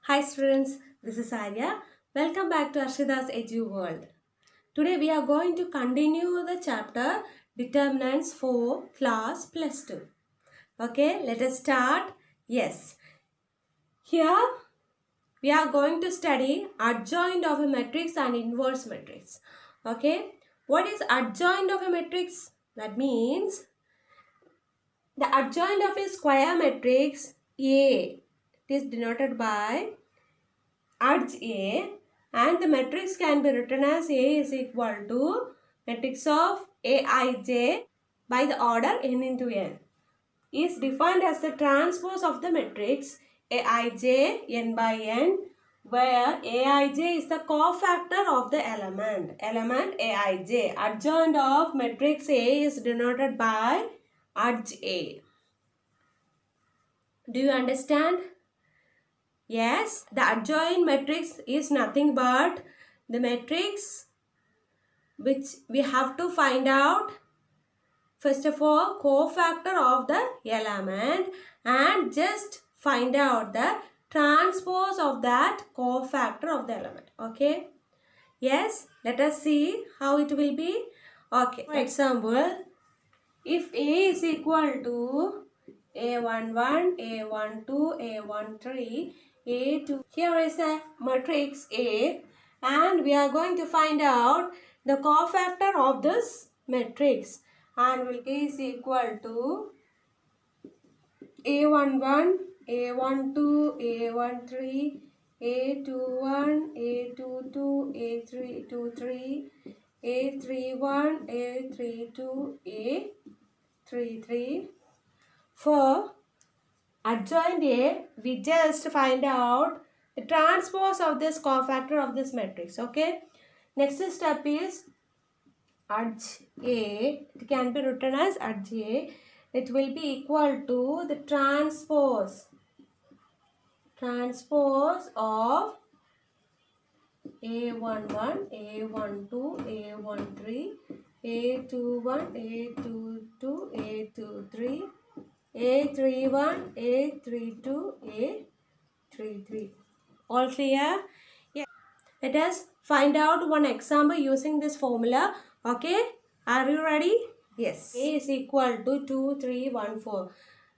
Hi students, this is Arya. Welcome back to Arshida's Edu World. Today we are going to continue the chapter Determinants for Class Plus 2. Okay, let us start. Yes, here we are going to study adjoint of a matrix and inverse matrix. Okay, what is adjoint of a matrix? That means the adjoint of a square matrix A. It is denoted by adj A, and the matrix can be written as A is equal to matrix of Aij by the order n into n is defined as the transpose of the matrix Aij n by n, where Aij is the cofactor of the element Aij. Adjoint of matrix A is denoted by adj A. Do you understand? Yes, the adjoint matrix is nothing but the matrix which we have to find out, first of all, cofactor of the element and just find out the transpose of that cofactor of the element. Okay. Yes, let us see how it will be. Okay. For example, if A is equal to A11, A12, A13, A2. Here is a matrix A, and we are going to find out the cofactor of this matrix, and will A is equal to A11, A12, A13, A21, A22, A323, A31, A32, A33. For adjoint A, we just find out the transpose of this cofactor of this matrix. Okay. Next step is adj A. It can be written as adj A. It will be equal to the transpose of A11, A12, A13, A21, A22, A23, A31, A32, A33. All clear? Yeah. Let us find out one example using this formula. Okay. Are you ready? Yes. A is equal to 2, 3, 1, 4.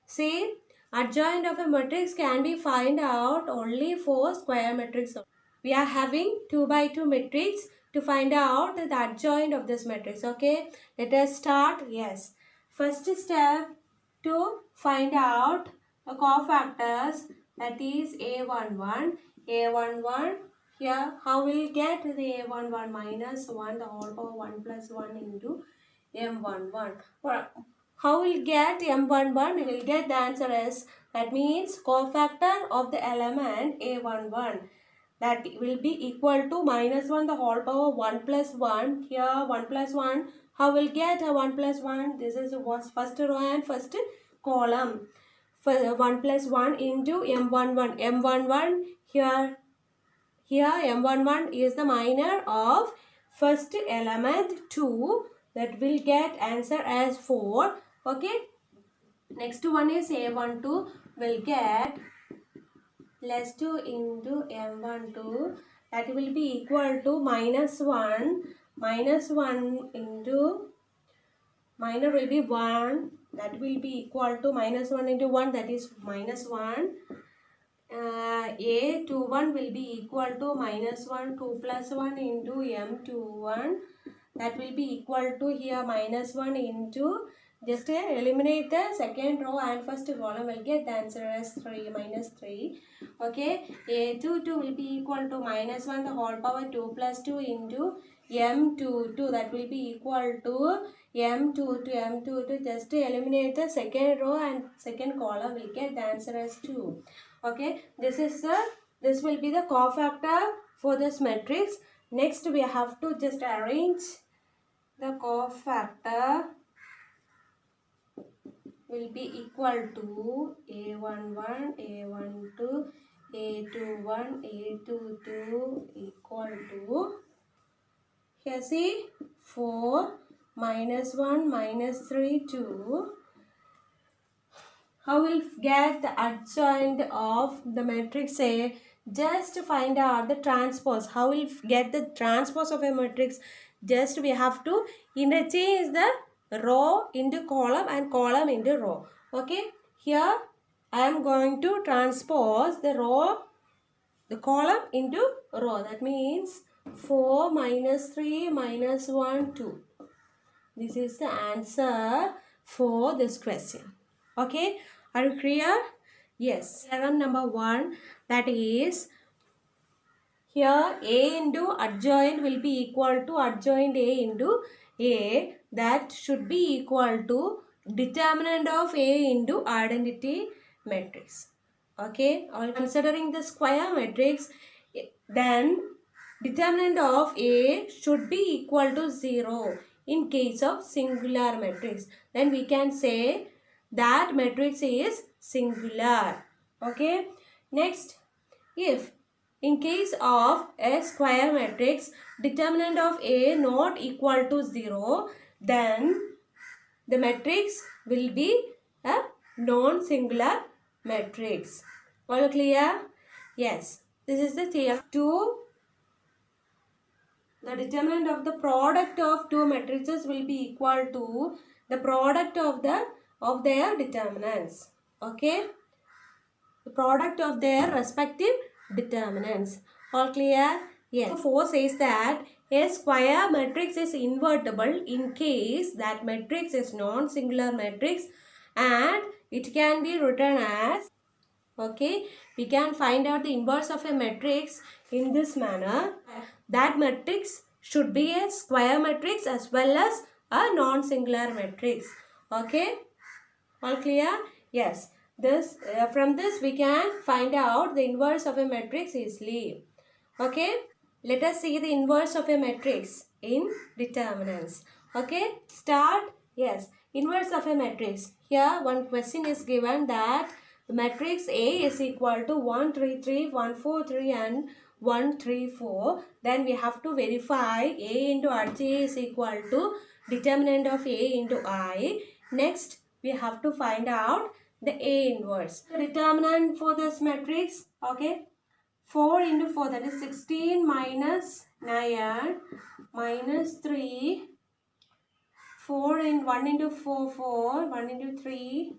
See, adjoint of a matrix can be find out only for square matrix. We are having 2 by 2 matrix to find out the adjoint of this matrix. Okay. Let us start. Yes. First step to find out the cofactors, that is A11. Here how will get the A11 minus 1 the whole power 1 plus 1 into M11. How will get M11? We will get the answer as, that means cofactor of the element A11, that will be equal to minus 1 the whole power 1 plus 1. Here 1 plus 1. How will get a 1 plus 1? This is was first row and first column. For 1 plus 1 into M11. M11 here M11 is the minor of first element 2. That will get answer as 4. Okay. Next one is A12 will get less 2 into M12, that will be equal to minus 1 into minor will be 1, that will be equal to minus 1 into 1, that is minus 1. A21 will be equal to minus 1, 2 plus 1 into M21, that will be equal to here minus 1 into, just eliminate the second row and first column, will get the answer as 3 minus 3. Okay, A22 will be equal to minus 1 the whole power 2 plus 2 into M22, that will be equal to M22, just eliminate the second row and second column, will get the answer as 2. Okay, this will be the cofactor for this matrix. Next we have to just arrange the cofactor will be equal to A11, A12, A21, A22 equal to, here see 4 minus 1 minus 3 2. How will get the adjoint of the matrix A? Just to find out the transpose, how we'll get the transpose of a matrix, just we have to interchange the row into column and column into row. Okay, here I am going to transpose the row, the column into row. That means 4 minus 3 minus 1 2. This is the answer for this question. Okay, are you clear? Yes. Number 1, that is, here A into adjoint will be equal to adjoint A into A. That should be equal to determinant of A into identity matrix. Okay, or considering the square matrix, then determinant of A should be equal to 0 in case of singular matrix. Then we can say that matrix is singular. Okay, next, if in case of a square matrix, determinant of A not equal to 0, then the matrix will be a non-singular matrix. All clear? Yes. This is the theorem. 2. The determinant of the product of two matrices will be equal to the product of their determinants. Okay? The product of their respective determinants. All clear? Yes. 4 says that a square matrix is invertible in case that matrix is non-singular matrix, and it can be written as, okay, we can find out the inverse of a matrix in this manner. That matrix should be a square matrix as well as a non-singular matrix. Okay, all clear? Yes. This from this we can find out the inverse of a matrix easily. Okay, let us see the inverse of a matrix in determinants. Okay, start. Yes, inverse of a matrix. Here one question is given that the matrix A is equal to 1 3 3 1 4 3 and 1 3 4. Then we have to verify A into Rj is equal to determinant of A into I. Next, we have to find out the A inverse. The determinant for this matrix, okay, 4 into 4, that is 16 minus 9 minus 3, 4 and 1 into 4, 4, 1 into 3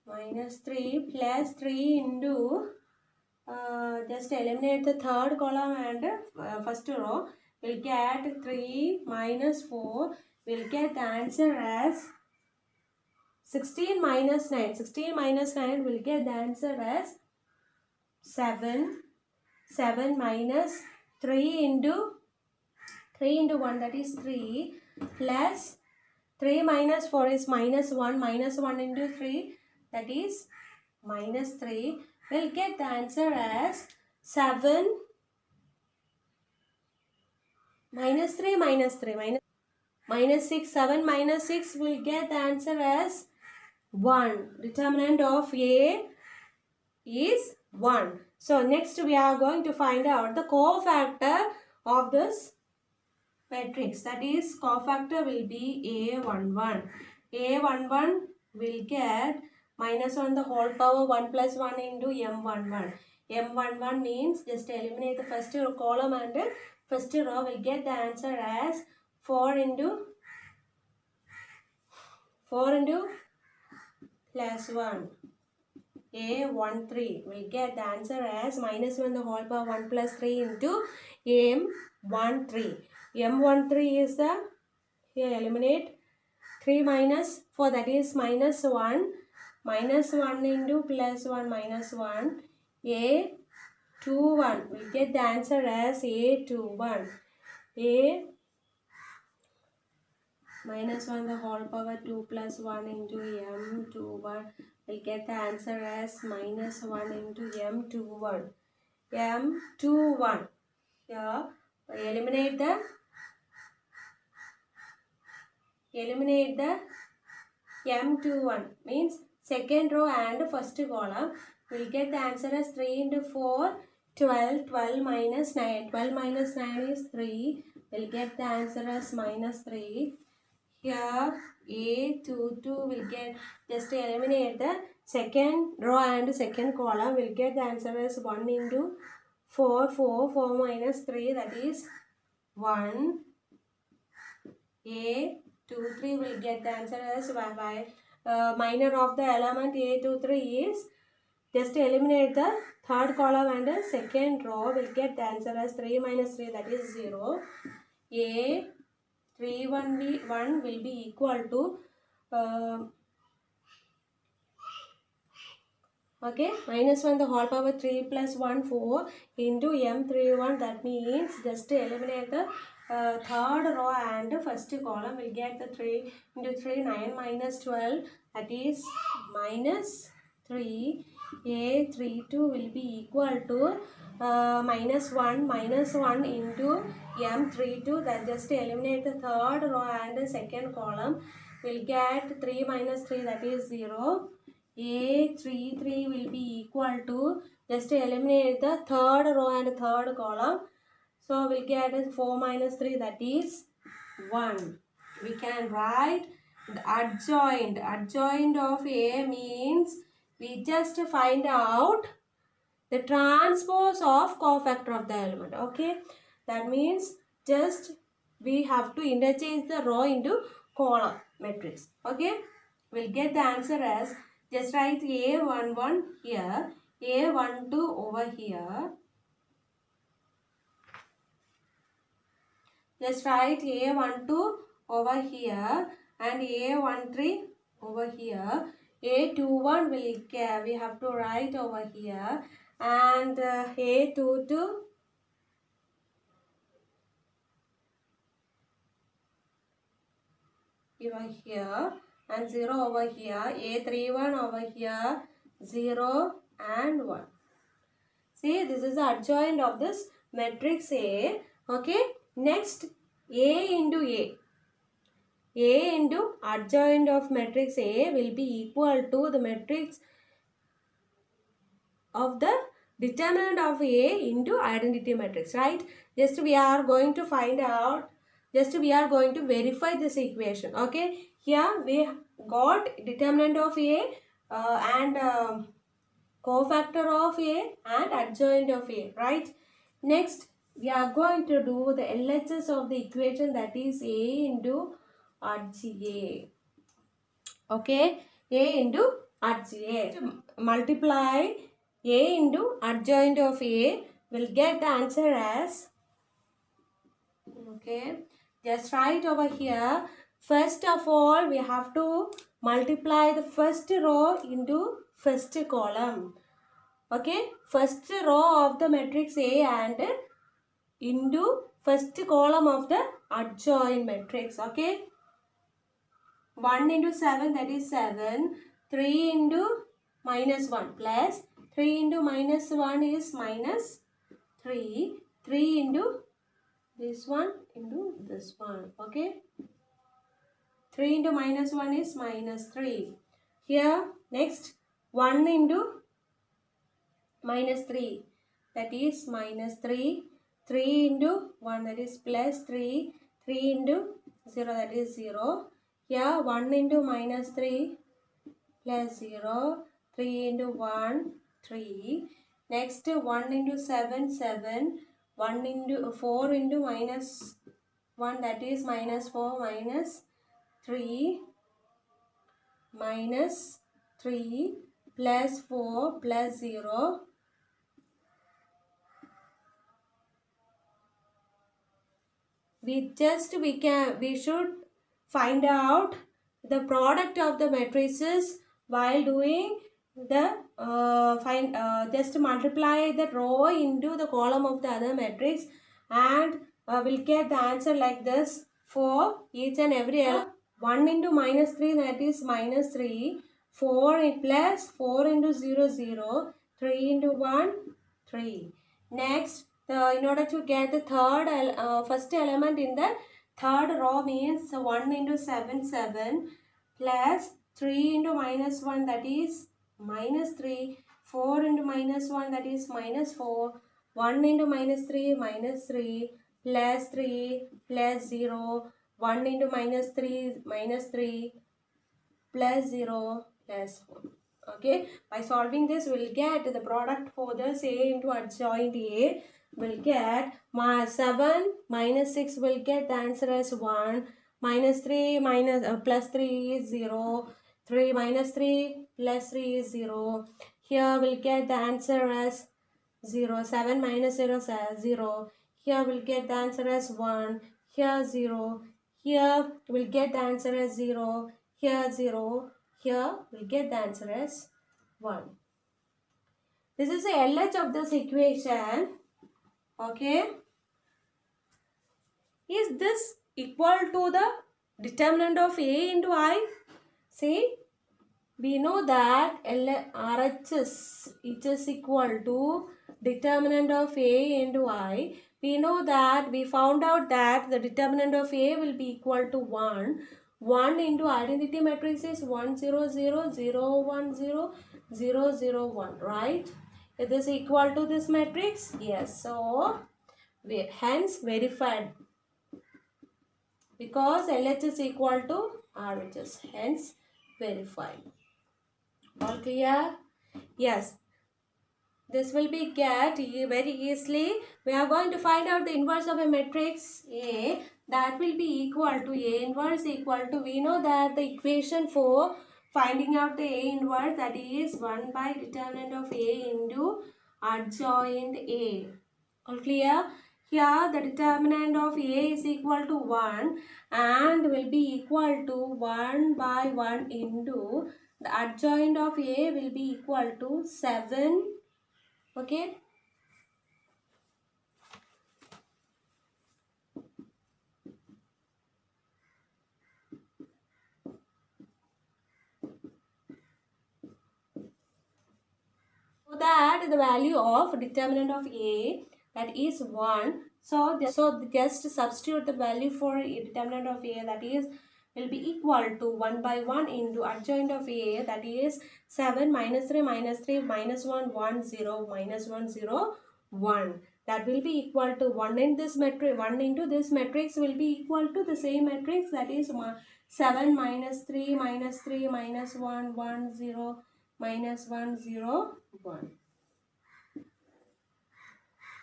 minus 3 plus 3 into, just eliminate the third column and first row, we'll get 3 minus 4, we'll get the answer as 16 minus 9. 16 minus 9 will get the answer as 7. 7 minus 3 into 1, that is 3, plus 3 minus 4 is minus 1. Minus 1 into 3, that is minus 3. We'll get the answer as 7 minus 3 minus 3 minus 6. 7 minus 6 will get the answer as 1. Determinant of A is 1. So next we are going to find out the cofactor of this matrix. That is, cofactor will be A11. A11 will get minus 1 the whole power 1 plus 1 into M11. M11 means just eliminate the first column and first row, will get the answer as 4 into plus 1. A13 will get the answer as minus 1 the whole power 1 plus 3 into M13. M13 is the, here eliminate 3 minus 4, that is minus 1. Minus 1 into plus 1 minus 1. A21 will get the answer as A21. A minus 1 the whole power 2 plus 1 into M21 will get the answer as minus 1 into M21. M21. Here eliminate the M21 means second row and first column. Will get the answer as 3 into 4, 12. 12 minus 9. 12 minus 9 is 3. Will get the answer as minus 3. Here A22 will get, just eliminate the second row and second column, will get the answer as 1 into 4 minus 3, that is 1. A 2 3 will get the answer as y. Minor of the element A 2 3 is just eliminate the third column and the second row, will get the answer as 3 minus 3, that is 0. A 3 1 will be equal to okay, minus 1 the whole power 3 plus 1 4 into m3 1, that means just eliminate the third row and first column, will get the 3 into 3 9 minus 12, that is minus 3. A 3 2 will be equal to minus 1 into m32, that just eliminate the third row and the second column, will get 3 minus 3, that is 0. A 3 3 will be equal to, just eliminate the third row and third column, so we'll get 4 minus 3, that is 1. We can write the adjoint of A means we just find out the transpose of cofactor of the element. Okay, that means just we have to interchange the row into column matrix. Okay, we'll get the answer as, just write A11 here, A12 over here. Just write A12 over here and A13 over here. A21 we have to write over here, and A22 over here, and 0 over here. A31 over here, 0 and 1. See, this is the adjoint of this matrix A. Okay, next A into A. A into adjoint of matrix A will be equal to the matrix of the determinant of A into identity matrix, right? Just we are going to find out, just we are going to verify this equation. Okay, here we got determinant of A and cofactor of A and adjoint of A, right? Next, we are going to do the LHS of the equation, that is A into RGA. Okay, A into RGA. Multiply A into adjoint of A, will get the answer as, okay, just write over here. First of all, we have to multiply the first row into first column. Okay, first row of the matrix A and into first column of the adjoint matrix. Okay, 1 into 7, that is 7. 3 into minus 1 plus 3 into minus 1 is minus 3. 3 into this one into this one. Okay, 3 into minus 1 is minus 3. Here next 1 into minus 3, that is minus 3. 3 into 1, that is plus 3. 3 into 0, that is 0. Here 1 into minus 3 plus 0. 3 into 1, 3. Next 1 into 7, 7. 1 into 4 into minus 1, that is minus 4, minus 3. Minus 3 plus 4 plus 0. We should find out the product of the matrices while doing the just multiply the row into the column of the other matrix, and we'll get the answer like this for each and every element. 1 into minus 3, that is minus 3. 4 plus 4 into 0, 0. 3 into 1, 3. Next, in order to get the first element in the third row means 1 into 7, 7 plus 3 into minus 1, that is minus 3. 4 into minus 1, that is minus 4. 1 into minus 3, minus 3 plus 3 plus 0. 1 into minus 3 plus 0 plus 1. Okay, by solving this, we'll get the product for this A into adjoint A. We'll get 7 minus 6 will get the answer as 1. Minus 3 minus plus 3 is 0. 3 minus 3 plus 3 is 0. Here we'll get the answer as 0. 7 minus 0 is 0. Here we'll get the answer as 1. Here 0. Here we'll get the answer as 0. Here 0. Here we'll get the answer as 1. This is the LH of this equation. Okay. Is this equal to the determinant of A into I? See, we know that RHS is equal to determinant of A into I. We know that we found out that the determinant of A will be equal to 1. 1 into identity matrix is 1 0 0 0 1 0 0 0 1, right? Is this equal to this matrix? Yes. So hence verified, because LH is equal to RHS, hence verified. All clear? Yes. This will be get very easily. We are going to find out the inverse of a matrix A. That will be equal to A inverse equal to, we know that the equation for finding out the A inverse, that is 1 by determinant of A into adjoint A. All clear? Here the determinant of A is equal to 1 and will be equal to 1 by 1 into the adjoint of A will be equal to 7. Okay. So that the value of determinant of A, that is 1. So just substitute the value for determinant of A, that is will be equal to 1 by 1 into adjoint of A, that is 7 minus 3 minus 3 minus 1 1 0 minus 1 0 1. That will be equal to 1 in this matrix. 1 into this matrix will be equal to the same matrix, that is 7 minus 3 minus 3 minus 1 1 0 minus 1 0 1.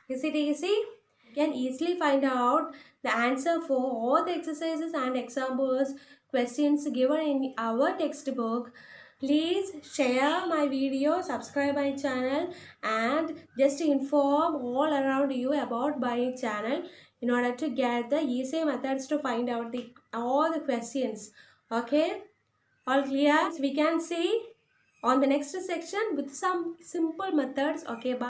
Is it easy? You can easily find out the answer for all the exercises and examples questions given in our textbook. Please share my video, subscribe my channel, and just inform all around you about my channel in order to get the easy methods to find out all the questions. Okay, all clear? We can see on the next section with some simple methods. Okay, bye.